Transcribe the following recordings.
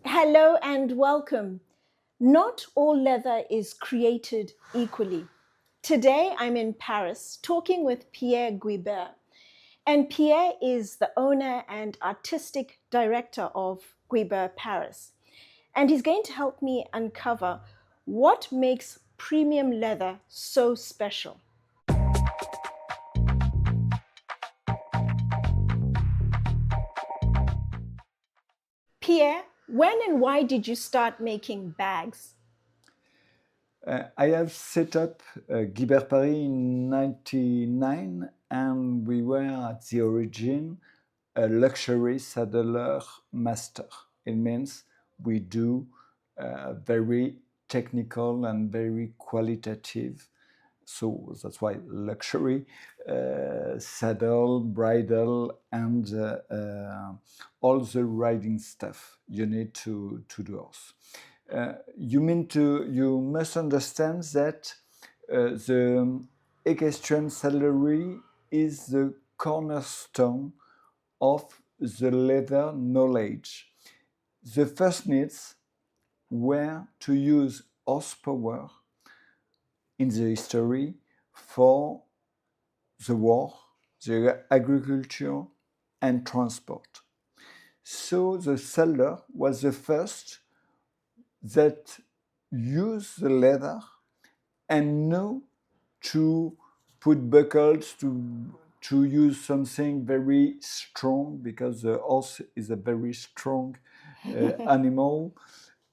Hello and welcome. Not all leather is created equally. Today I'm in Paris talking with Pierre Guibert. And Pierre is the owner and artistic director of Guibert Paris. And he's going to help me uncover what makes premium leather so special. Pierre, when and why did you start making bags? I have set up Guibert Paris in 1999, and we were at the origin a luxury saddler master. It means we do very technical and very qualitative. So that's why luxury, saddle, bridle, and all the riding stuff you need to do us. You must understand that the equestrian saddlery is the cornerstone of the leather knowledge. The first needs were to use horsepower in the history for the war, the agriculture, and transport. So the saddler was the first that used the leather and know to put buckles, to use something very strong, because the horse is a very strong animal,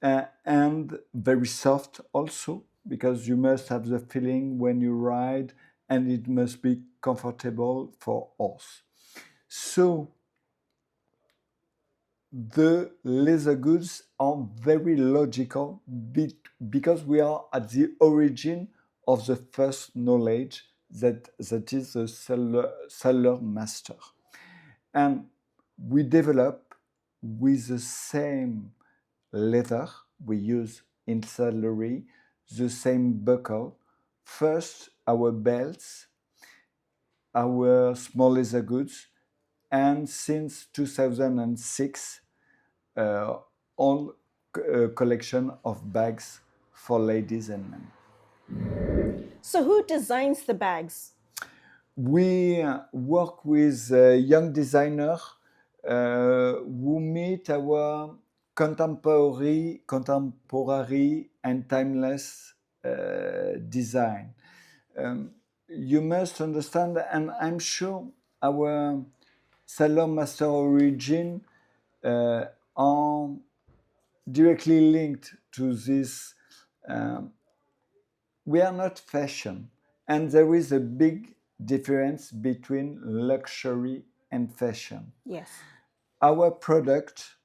and very soft also, because you must have the feeling when you ride, and it must be comfortable for horse. So the leather goods are very logical because we are at the origin of the first knowledge that is the saddler master. And we develop with the same leather we use in saddlery, the same buckle. First, our belts, our small leather goods, and since 2006, all collection of bags for ladies and men. So, who designs the bags? We work with a young designer who meet our contemporary and timeless design. You must understand, and I'm sure our Salon Master origin are directly linked to this. We are not fashion, and there is a big difference between luxury and fashion. Yes. Our product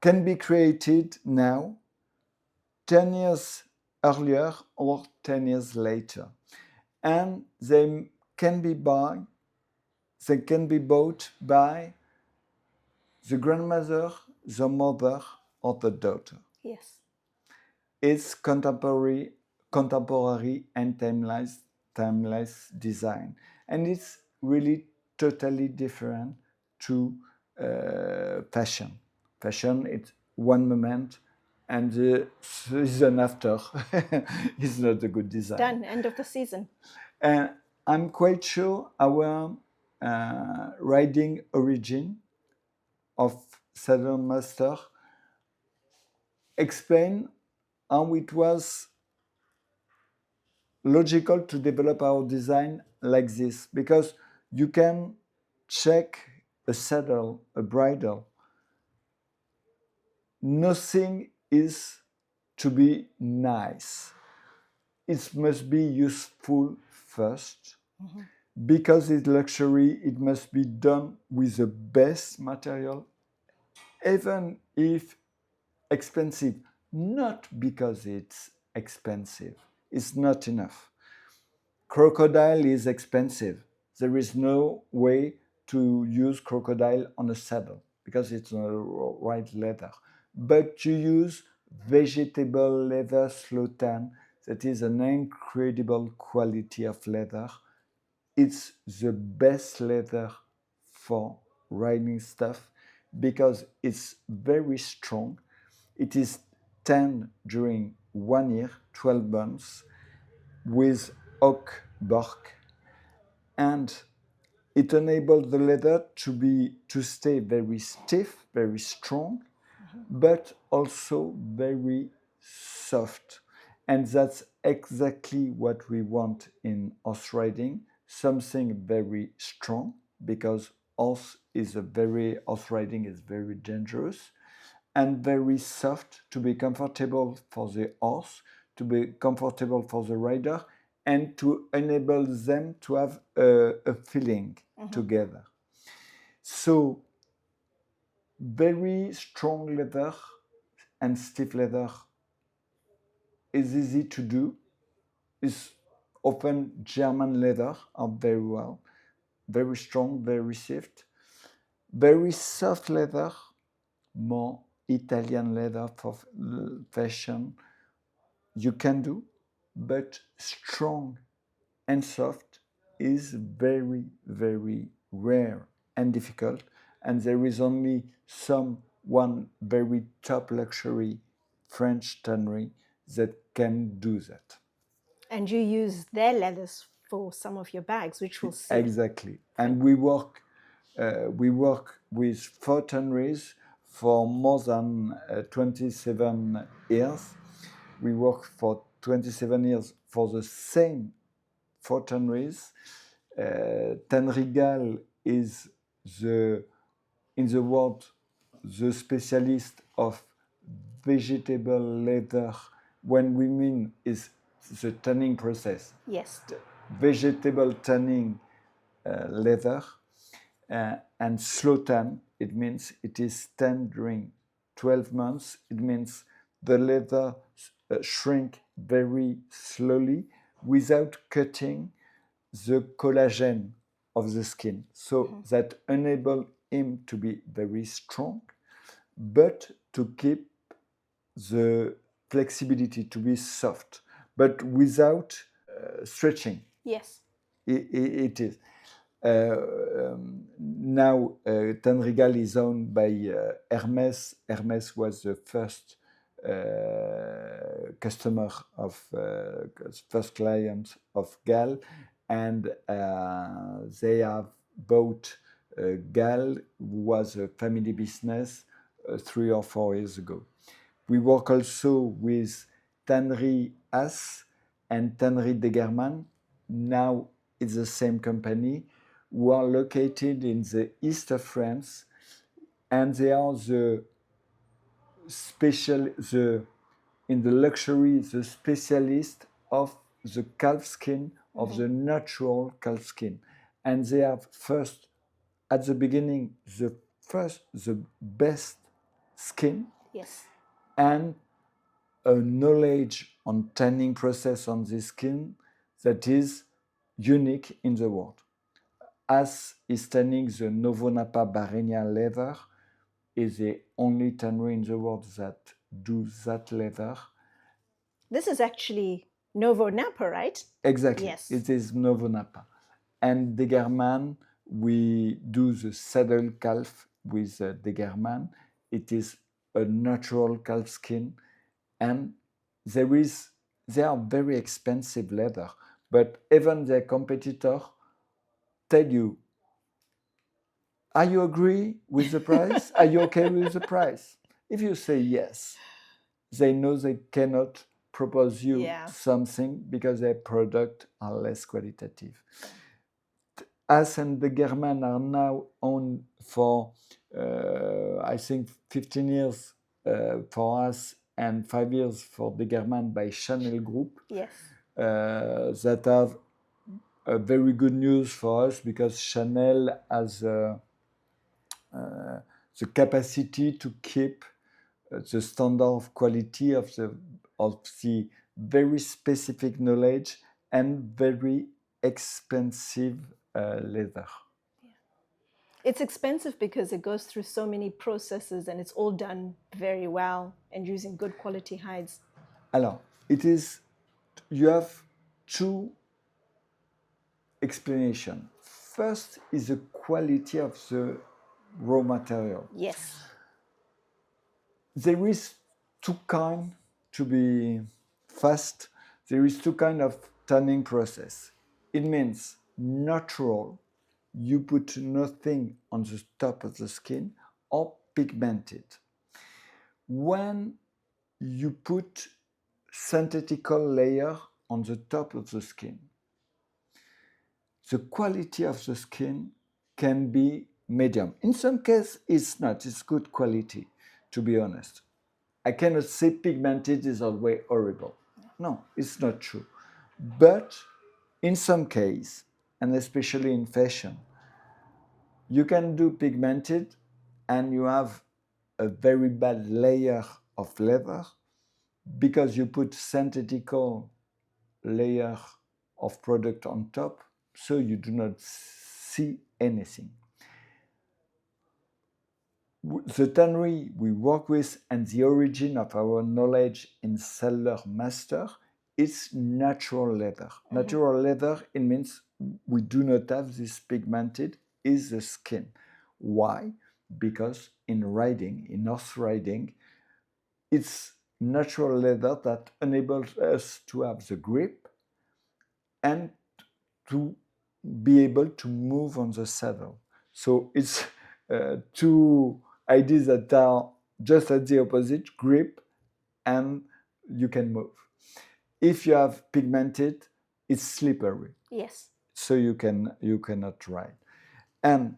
can be created now, 10 years earlier or 10 years later, and they can be bought by the grandmother, the mother, or the daughter. Yes. It's contemporary and timeless design, and it's really totally different to fashion. Fashion, it's one moment, and the season after is not a good design. Done. End of the season. And I'm quite sure our riding origin of Saddle Master explain how it was logical to develop our design like this, because you can check a saddle, a bridle. Nothing is to be nice. It must be useful first. Mm-hmm. Because it's luxury, it must be done with the best material, even if expensive. Not because it's expensive. It's not enough. Crocodile is expensive. There is no way to use crocodile on a saddle because it's not right leather. But you use vegetable leather slow tan. That is an incredible quality of leather. It's the best leather for riding stuff because it's very strong. It is tanned during 1 year, 12 months, with oak bark, and it enables the leather to stay very stiff, very strong, but also very soft. And that's exactly what we want in horse riding, something very strong, because horse riding is very dangerous, and very soft to be comfortable for the horse, to be comfortable for the rider, and to enable them to have a feeling together. So very strong leather and stiff leather is easy to do. It's often German leather are very well, very strong, very soft. Very soft leather, more Italian leather for fashion, you can do, but strong and soft is very, very rare and difficult. And there is only one very top luxury French tannery that can do that. And you use their leathers for some of your bags, which we'll see. Exactly. And we work with 4 tanneries for more than 27 years. We work for 27 years for the same 4 tanneries. Tannery Gal is in the world the specialist of vegetable leather. When we mean is the tanning process. Yes. Vegetable tanning leather and slow tan. It means it is tanned during 12 months. It means the leather shrink very slowly without cutting the collagen of the skin. So that enable him to be very strong, but to keep the flexibility, to be soft, but without stretching. Yes. It is. Now, Tannery Gal is owned by Hermès. Hermès was the first customer of, first client of Gal, and they have bought Gal, who was a family business 3 or 4 years ago. We work also with Tannery Haas and Tannery Degermann. Now it's the same company, who are located in the east of France, and they are in the luxury, the specialist of the calf skin, of the natural calf skin. And they have first, at the beginning, the best skin. Yes. And a knowledge on tanning process on the skin that is unique in the world. As is tanning the Novo Napa Barrenia leather, is the only tannery in the world that do that leather. This is actually Novo Napa, right? Exactly. Yes. It is Novo Napa. And Degermann, we do the saddle calf with Degermann. It is a natural calf skin, and they are very expensive leather, but even their competitor tell you, are you agree with the price? Are you okay with the price? If you say yes, they know they cannot propose you something because their product are less qualitative. Haas and Degermann are now owned for, I think, 15 years for Haas and 5 years for Degermann by Chanel Group. Yes. That have very good news for us because Chanel has the capacity to keep the standard of quality of the very specific knowledge and very expensive leather. It's expensive because it goes through so many processes and it's all done very well and using good quality hides. Alors, you have 2 explanations. First is the quality of the raw material. Yes. There is two kind, to be fast, there is two kind of tanning process. It means natural, you put nothing on the top of the skin, or pigmented. When you put synthetical layer on the top of the skin, the quality of the skin can be medium. In some cases, it's not. It's good quality, to be honest. I cannot say pigmented is always horrible. No, it's not true. But in some cases, and especially in fashion, you can do pigmented and you have a very bad layer of leather because you put synthetical layer of product on top, so you do not see anything. The tannery we work with and the origin of our knowledge in Cellar Master is natural leather. Mm-hmm. Natural leather, it means we do not have this pigmented, is the skin. Why? Because in riding, in horse riding, it's natural leather that enables us to have the grip and to be able to move on the saddle. So it's two ideas that are just at the opposite, grip and you can move. If you have pigmented, it's slippery. Yes. So you cannot ride. And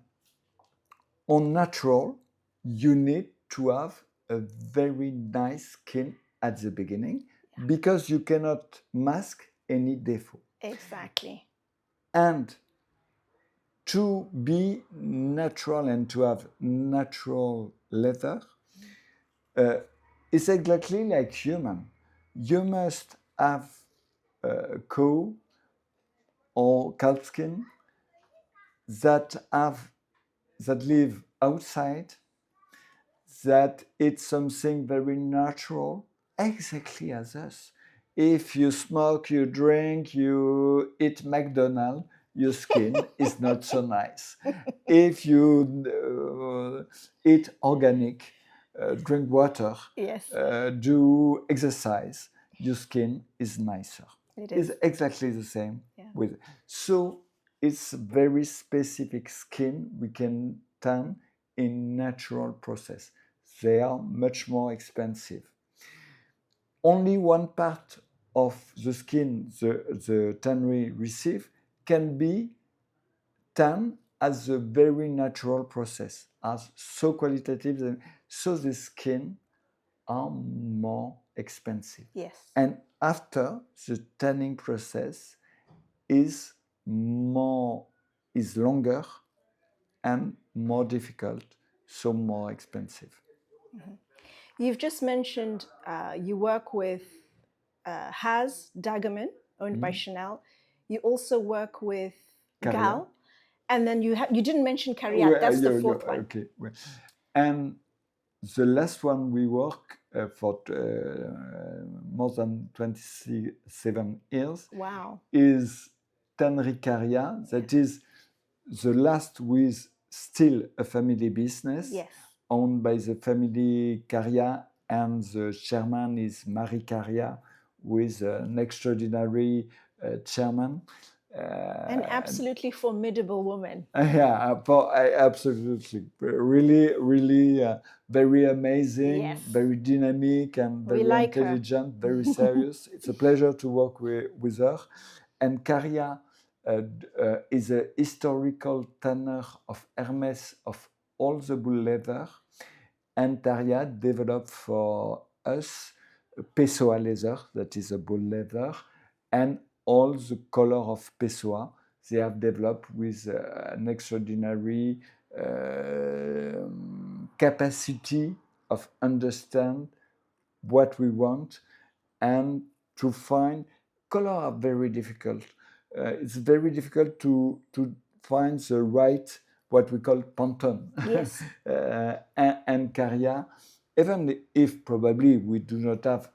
on natural, you need to have a very nice skin at the beginning because you cannot mask any default. Exactly. And to be natural and to have natural leather, it's exactly like human. You must have cow or calf skin that live outside, that it's something very natural, exactly as us. If you smoke, you drink, you eat McDonald's, your skin is not so nice. If you eat organic, drink water, yes. Do exercise, your skin is nicer. It is. It's exactly the same with. So it's very specific skin we can tan in natural process. They are much more expensive. Only one part of the skin the tannery receive can be tan as a very natural process, as so qualitative, so the skin are more expensive. Yes. And after the tanning process is longer and more difficult, so more expensive. Mm-hmm. You've just mentioned you work with Haas, Degermann, owned by Chanel. You also work with Carriat. Gal. And then you didn't mention Carriat. That's the fourth one. Okay. And the last one we work for more than 27 years. Wow. Is Tannery Carriat. That is the last with still a family business. Yes. Owned by the family Carriat, and the chairman is Marie Carriat, with an extraordinary chairman. An absolutely formidable woman. Absolutely. Really very amazing, yes. very dynamic, and very intelligent, very serious. It's a pleasure to work with her. And Carriat is a historical tanner of Hermès of all the bull leather. And Carriat developed for us Pessoa leather, that is a bull leather, and all the color of Pessoa they have developed with an extraordinary capacity of understand what we want and to find. Color are very difficult. It's very difficult to find the right, what we call pantone. Yes. And Carriat, even if probably we do not have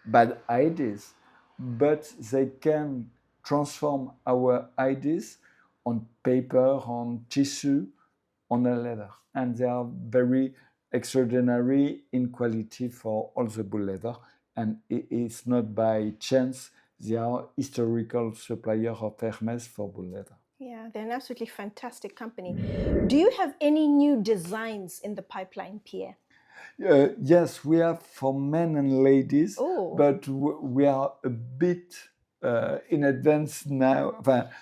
bad ideas, but they can transform our ideas on paper, on tissue, on a leather, and they are very extraordinary in quality for all the bull leather, and it's not by chance they are historical supplier of Hermès for bull leather. Yeah, they're an absolutely fantastic company. Do you have any new designs in the pipeline, Pierre? Yes, we have for men and ladies, Oh. but we are a bit in advance now,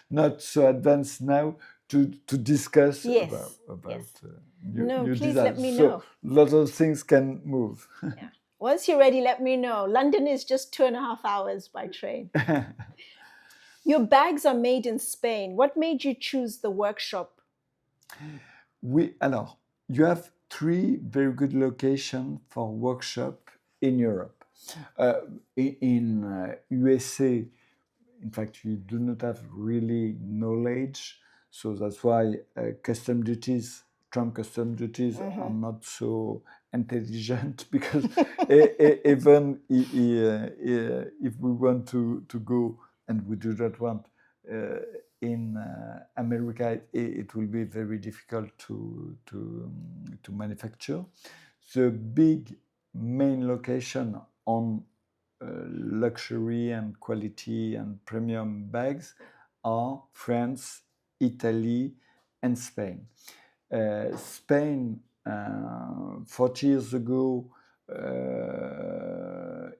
not so advanced now to discuss Yes, about yes. new, No, new please designs. let me So know. lots of things can move. Yeah. Once you're ready, let me know. London is just 2.5 hours by train. Your bags are made in Spain. What made you choose the workshop? Alors, you have 3 very good locations for workshop in Europe. In USA, in fact, you do not have really knowledge, so that's why Trump custom duties are not so intelligent, because even if we want to go, and we do not want, in America, it will be very difficult to manufacture. The big main location on luxury and quality and premium bags are France, Italy, and Spain. Spain, 40 years ago,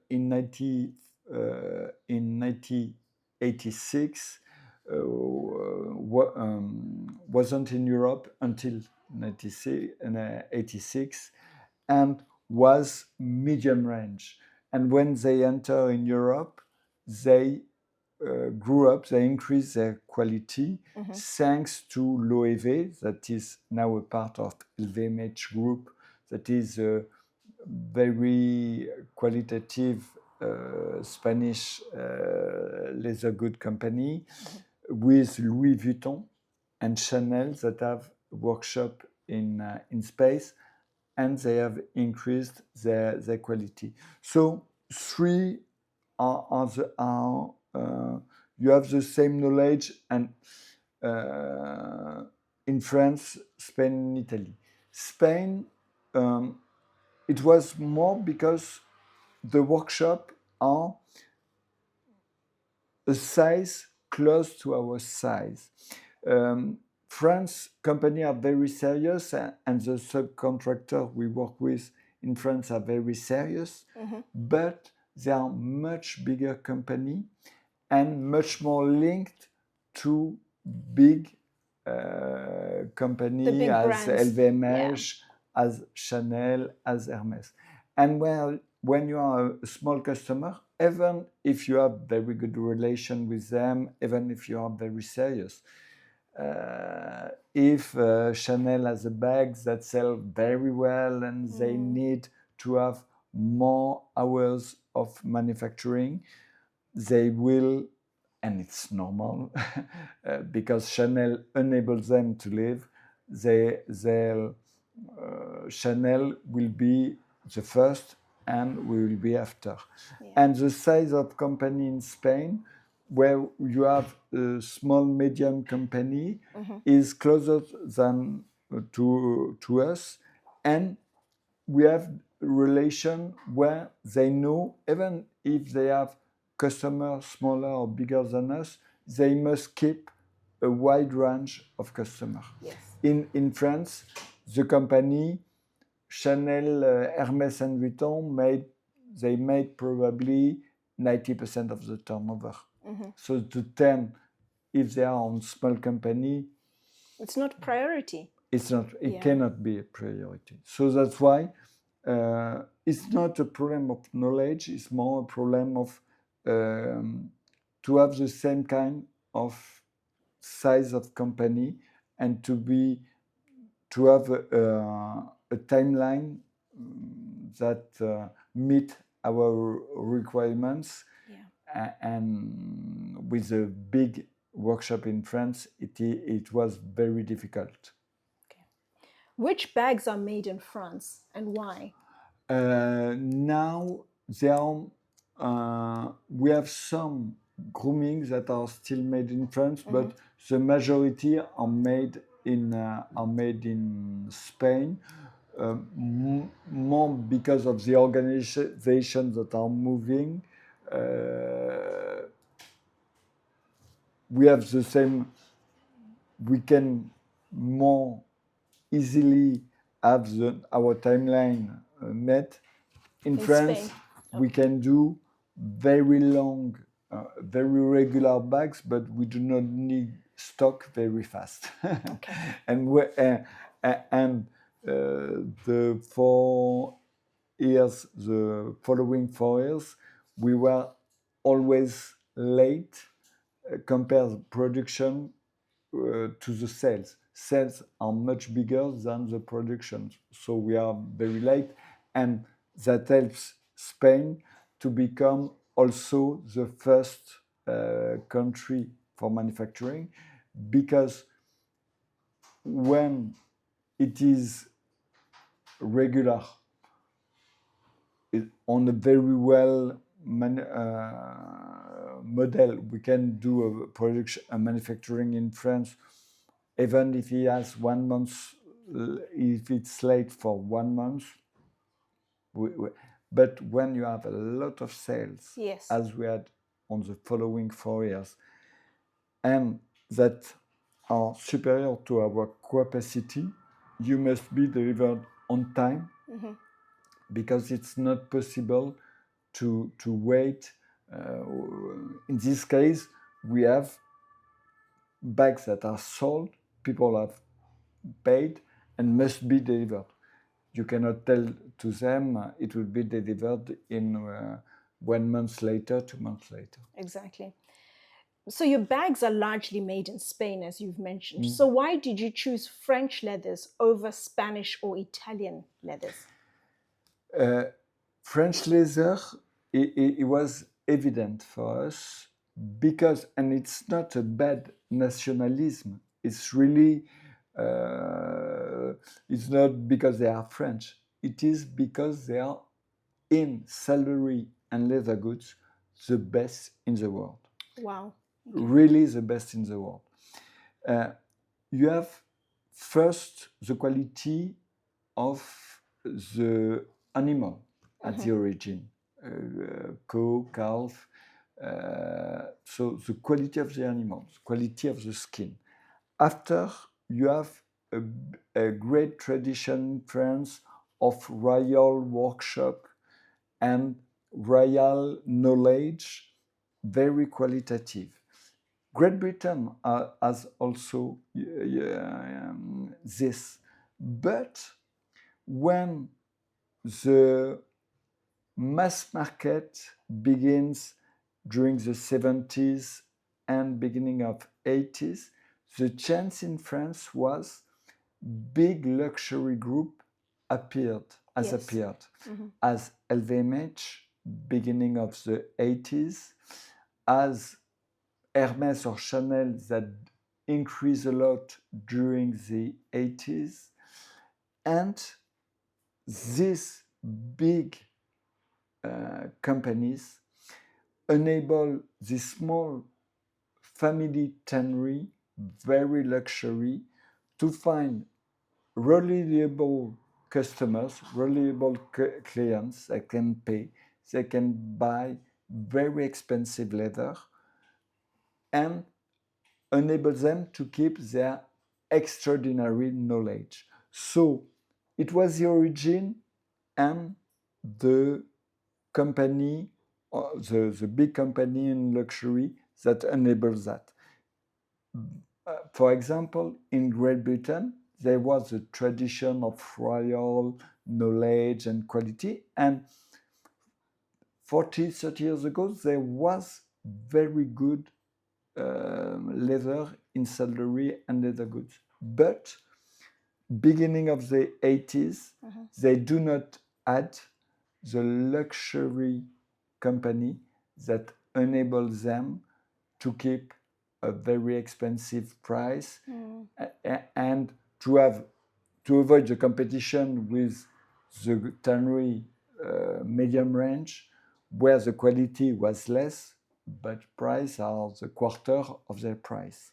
in 1986, wasn't in Europe until 1986, and was medium range. And when they enter in Europe, they grew up, they increased their quality thanks to Loewe, that is now a part of LVMH group, that is a very qualitative Spanish leather good company, with Louis Vuitton and Chanel that have workshop in space, and they have increased their quality. So 3 you have the same knowledge, and in France, Spain, and Italy. Spain, it was more because the workshop are a size close to our size. France company are very serious, and the subcontractor we work with in France are very serious, but they are much bigger company and much more linked to big company as LVMH, as Chanel, as Hermès. And when you are a small customer, even if you have very good relation with them, even if you are very serious, if Chanel has a bag that sell very well and they need to have more hours of manufacturing, they will, and it's normal, because Chanel enables them to live, Chanel will be the first and we will be after. Yeah. And the size of company in Spain, where you have a small medium company, is closer than to us, and we have relation where they know, even if they have customers smaller or bigger than us, they must keep a wide range of customers. Yes. In France, the company Chanel, Hermès, and Vuitton made probably 90% of the turnover. So the 10, if they are on small company, it's not priority. It cannot be a priority. So that's why it's not a problem of knowledge. It's more a problem of to have the same kind of size of company, and to have a timeline that meet our requirements. Yeah. And with a big workshop in France, it was very difficult. Okay. Which bags are made in France and why? Now we have some grooming that are still made in France, but the majority are made are made in Spain, more because of the organizations that are moving. We have the same. We can more easily have our timeline met. In France, Spain. we can do very long, very regular bags, but we do not need stock very fast. Okay. And the 4 years, the following 4 years, we were always late compared production to the sales. Sales are much bigger than the production, so we are very late, and that helps Spain to become also the first country for manufacturing, because when it is regular, on a very well model, we can do a production, a manufacturing in France, even if he has 1 month, if it's late for 1 month. But when you have a lot of sales, Yes. as we had on the following 4 years, and that are superior to our capacity, you must be delivered on time, because it's not possible to wait. In this case, we have bags that are sold, people have paid, and must be delivered. You cannot tell to them it will be delivered in 1 month later, 2 months later. Exactly. So your bags are largely made in Spain, as you've mentioned. So why did you choose French leathers over Spanish or Italian leathers? French leather, it was evident for us, because, and it's not a bad nationalism, it's really, it's not because they are French, it is because they are, in saddlery and leather goods, the best in the world. Wow. Really the best in the world. You have first the quality of the animal at the origin, cow, calf. So the quality of the animal, the quality of the skin. After, you have a great tradition in France of royal workshop and royal knowledge, very qualitative. Great Britain has also this, but when the mass market begins during the 70s and beginning of 80s, the chance in France was big luxury group appeared as LVMH, beginning of the 80s, as Hermès or Chanel, that increased a lot during the 80s, and these big companies enable this small family tannery, very luxury, to find reliable customers, reliable clients that can pay, they can buy very expensive leather, and enable them to keep their extraordinary knowledge. So it was the origin and the company, the big company in luxury, that enables that. For example, in Great Britain, there was a tradition of royal knowledge and quality, and 40, 30 years ago, there was very good leather in saddlery and leather goods. But beginning of the 80s, they do not add the luxury company that enables them to keep a very expensive price and to avoid the competition with the tannery medium range, where the quality was less, but price are the quarter of their price.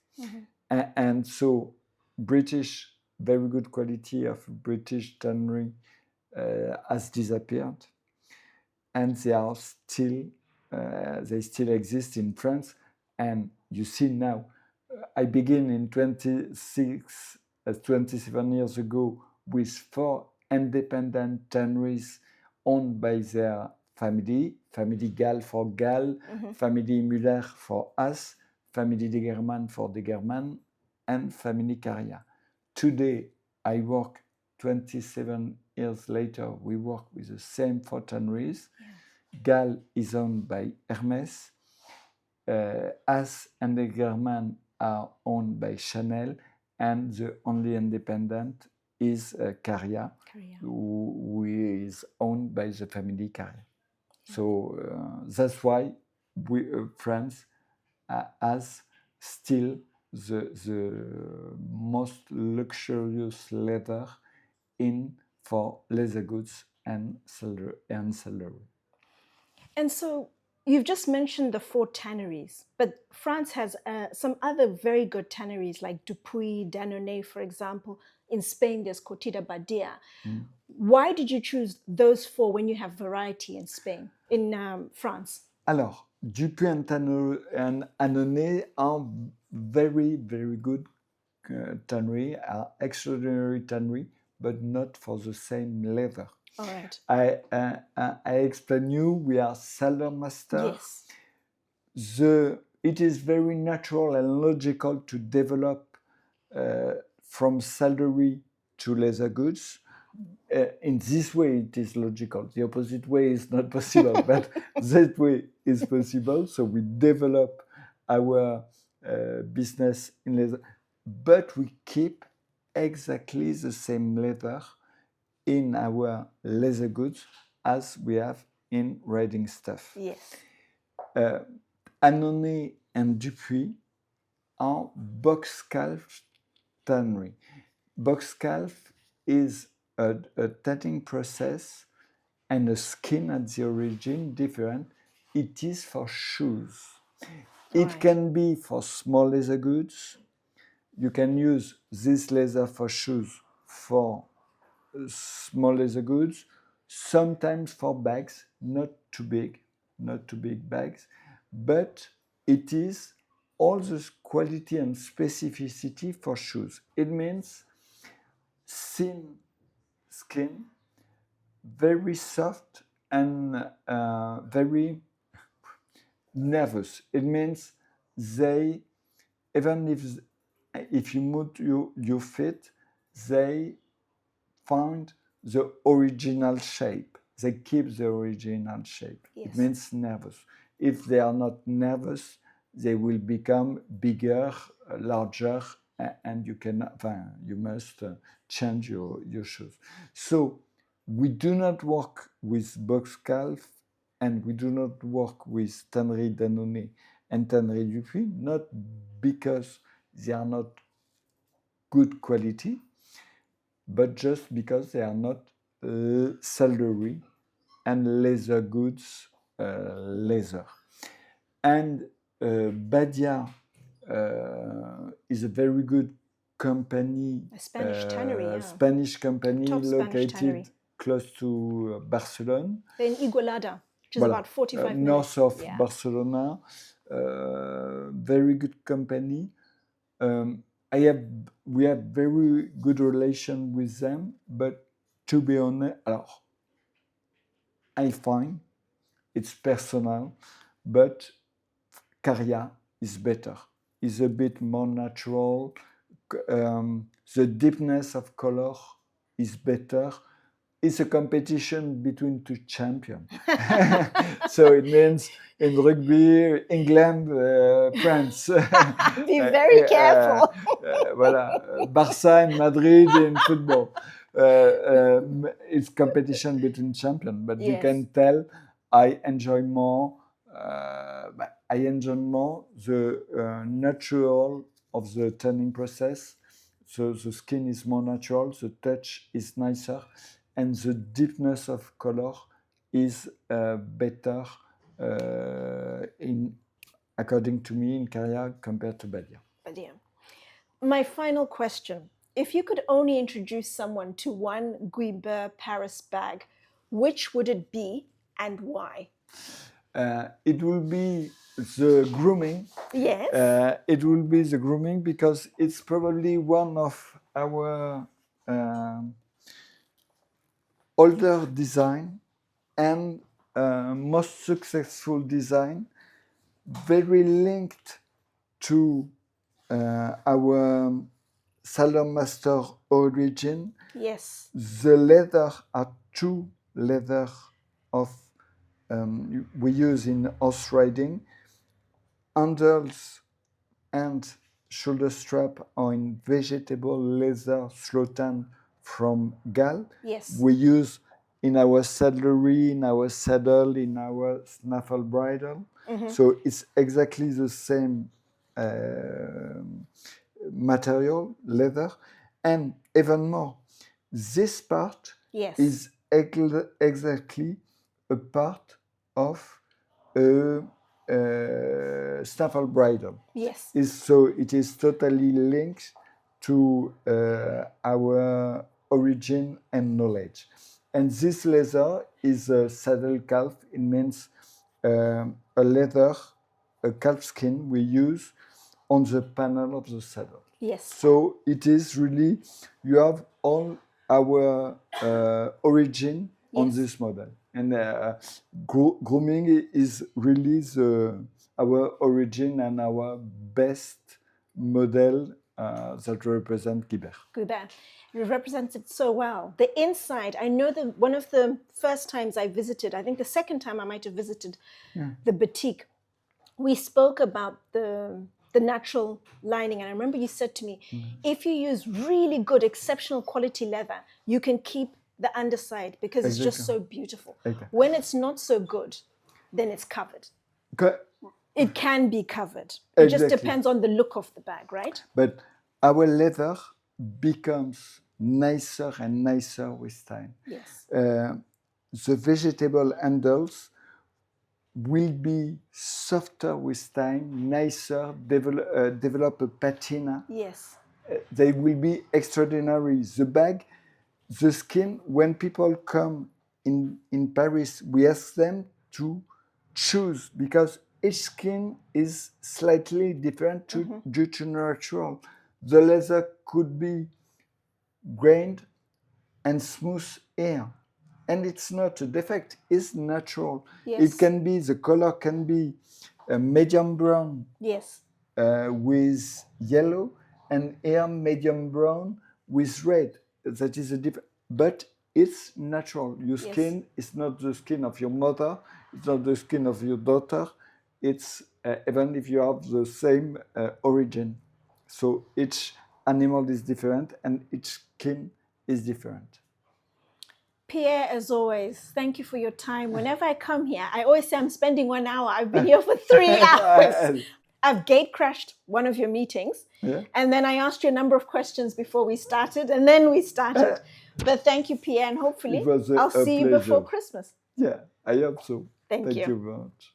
And so British, very good quality of British tannery has disappeared, and they still exist in France. And you see now, I began in 27 years ago with 4 independent tanneries owned by their family Gal for Gal, family Müller for Haas, family Degermann for Degermann, and family Carriat. Today, I work 27 years later, we work with the same 4 tanneries. Gal is owned by Hermès. Haas and Degermann are owned by Chanel, and the only independent is Carriat, who is owned by the family Carriat. So that's why France has still the most luxurious leather for leather goods and saddlery. And so you've just mentioned the 4 tanneries, but France has some other very good tanneries like Dupuy, Danone, for example. In Spain, there's Curtidos Badia. Why did you choose those 4 when you have variety in Spain, in France? Alors, Dupuy and Annonay are very, very good tannery, are extraordinary tannery, but not for the same leather. All right. I explain you, we are saddler master. Yes. It is very natural and logical to develop from saddlery to leather goods. In this way, it is logical. The opposite way is not possible, but that way is possible. So we develop our business in leather, but we keep exactly the same leather in our leather goods as we have in riding stuff. Yes. Annonay and Dupuy are box calf tannery. Box calf is a tanning process and a skin at the origin different. It is for shoes. It can be for small leather goods. You can use this leather for shoes for small leather goods, sometimes for bags, not too big bags, but it is all the quality and specificity for shoes. It means thin skin, very soft and very nervous. It means they, even if you move your feet, they find the original shape. They keep the original shape. Yes. It means nervous. If they are not nervous, they will become bigger, larger, and you must change your shoes. So we do not work with box calf, and we do not work with Tannery Danone and Tannery Dupuy, not because they are not good quality, but just because they are not saddlery and leather goods leather. And Badia is a very good company, a Spanish tannery, Spanish company top located Spanish close to Barcelona. In Igualada, which is about 45 minutes. North of Barcelona. Very good company. We have very good relation with them, but to be honest, I find it's personal, but Carriat is better. It's a bit more natural. The deepness of color is better. It's a competition between 2 champions. So it means in rugby, England, France. Be very careful. Voilà, Barça and Madrid in football. It's competition between champions, but you can tell I enjoy more the natural of the tanning process. So the skin is more natural, the touch is nicer, and the deepness of color is better according to me, in Carriat compared to Badia. My final question. If you could only introduce someone to one Guibert Paris bag, which would it be and why? It will be the grooming. Yes. It will be the grooming because it's probably one of our older design and most successful design, very linked to our salon master origin. Yes. The leather are two leather of we use in horse riding. Handles and shoulder strap are in vegetable leather slotan from Gal. Yes. We use in our saddlery, in our saddle, in our snaffle bridle. So it's exactly the same material, leather, and even more, this part Yes. is exactly a part of a snaffle bridle. Yes. So it is totally linked to our origin and knowledge. And this leather is a saddle calf. It means a leather, a calf skin we use on the panel of the saddle. Yes. So it is really, you have all our origin on Yes. this model. And grooming is really our origin and our best model that represent Guibert. Guibert. It represents it so well. The inside, I know that one of the first times I visited, I think the second time I might have visited the boutique, we spoke about the natural lining. And I remember you said to me, if you use really good, exceptional quality leather, you can keep the underside because it's just so beautiful. When it's not so good, then it's covered. It can be covered. It just depends on the look of the bag, right? But our leather becomes nicer and nicer with time. Yes. The vegetable handles will be softer with time, nicer, develop a patina. Yes. They will be extraordinary. The bag, the skin, when people come in Paris, we ask them to choose because each skin is slightly different due to natural. The leather could be grained and smooth here. And it's not a defect, it's natural. Yes. It can be, the color can be a medium brown Yes. With yellow, and here medium brown with red. That is a different, but it's natural. Your skin is not the skin of your mother, it's not the skin of your daughter. It's even if you have the same origin. So each animal is different and each skin is different. Pierre, as always, thank you for your time. Whenever I come here, I always say I'm spending 1 hour. I've been here for 3 hours. I've gate crashed one of your meetings. Yeah. And then I asked you a number of questions before we started, and then we started. But thank you, Pierre, and hopefully I'll see you before Christmas. Yeah, I hope so. Thank you Thank you very much.